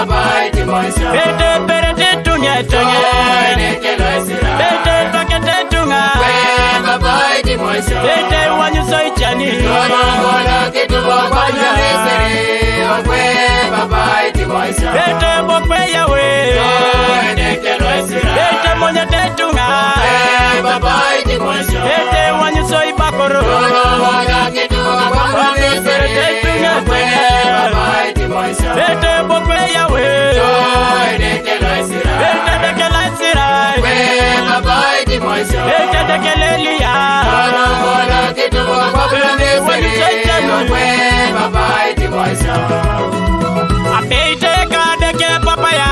papa iti moisha. Bete perete tunye tunye. Bete pakete tunga. Papa iti moisha. Bete wanyuso ichani. Gola kitu wafanya Misri. Papa iti moisha. Bete bokwe yawe. Bete monye tetunga. Papa iti moisha. Bete wanyuso ibakoro. Gola kitu wafanya Misri. Papa iti moisha. Bete bokwe yawe. Bete dekela isirai. Papa iti moisha. Bete dekele liya. Gola kitu wafanya Misri. Papa iti moisha. Apeite kadeke papaya.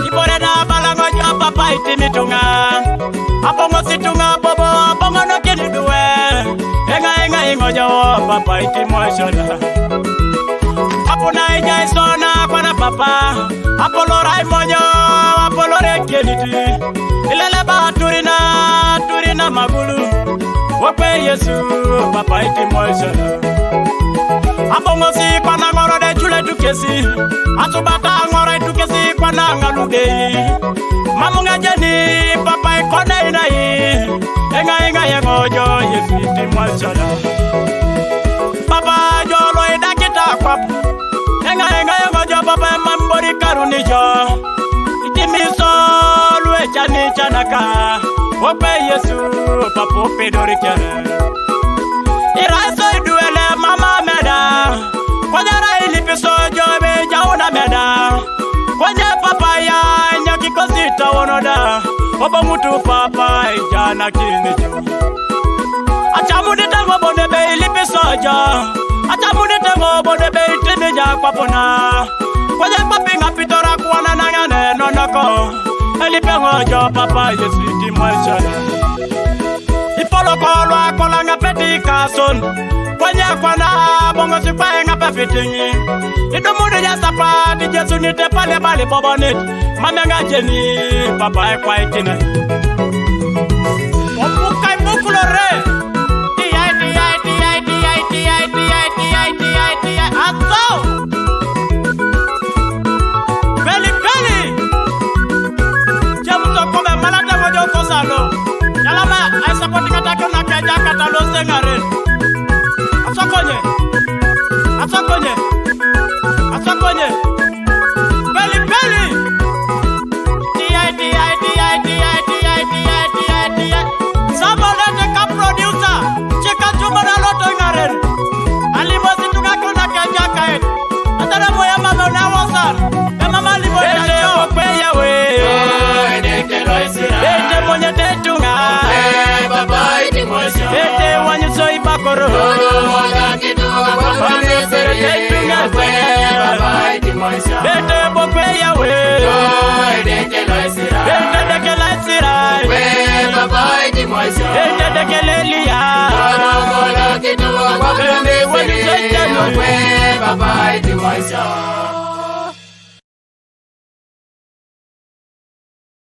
Ibore na balango ja papa iti mitunga. Apongo situnga bobo apongo no kiniduwe. Enga ingojo papa iti moisha. Apuna ija isona kwa na papa. Apolora imonyo apolore keniti. Ilele ba turina magulu. Wope Yesu papa iti moisha. Abongo si kwa na ngoro de chule tukesi. Atubata ngoro tukesi kwa na ngaluge. Mamunga jeni papa ikone inai. Enga yengojo Yesu iti moisha. Papa jolo idakita kwapu. Enga yengojo papa mambori karunijo. Iti miso lue chani chanaka. Wope Yesu papa pedori kere. Iraso iduele mama meda. Kwanyara ilipiso jobe jauna meda. Kwanye papaya nyaki kosita wonoda. Oba mutu papa ijana kinijo. Achamude tango bonebe ilipiso jo. Achamude tango bonebe itimija kwa pona. Kwanye papinga pitora kuwana nangane nonoko. Elipengo jo papa Yesu iti moisha. Ipolo kolwa kolanga peti kason. Kwanya kwana bongo sipae ngapa fitingi. Idumude ya sapa di Jesu nite pale bali bobonit. Mamenga jeni papa ekwa itina. Omukai mukulore. Di ato. Beli. Jamu to kome malata mojo kosalo. Yalama ay sapoti kata kona kaja kata lo sengaren. Asokonye. Beli. Sabole de ka producer. Cheka chuma na loto ngaren. Alimo situnga kona kaja kae. Atara moya mama na wasar. Mama limo ya jo. Bete yawe. Bete monye tetunga. Papa iti moisha. Bete wanyuso ibakoro. Gola kitu wafanya Misri. Papa iti moisha. Bete bokwe yawe. Bete dekela isirai. Papa iti moisha. Bete dekele liya. Gola kitu wafanya Misri. Papa iti moisha.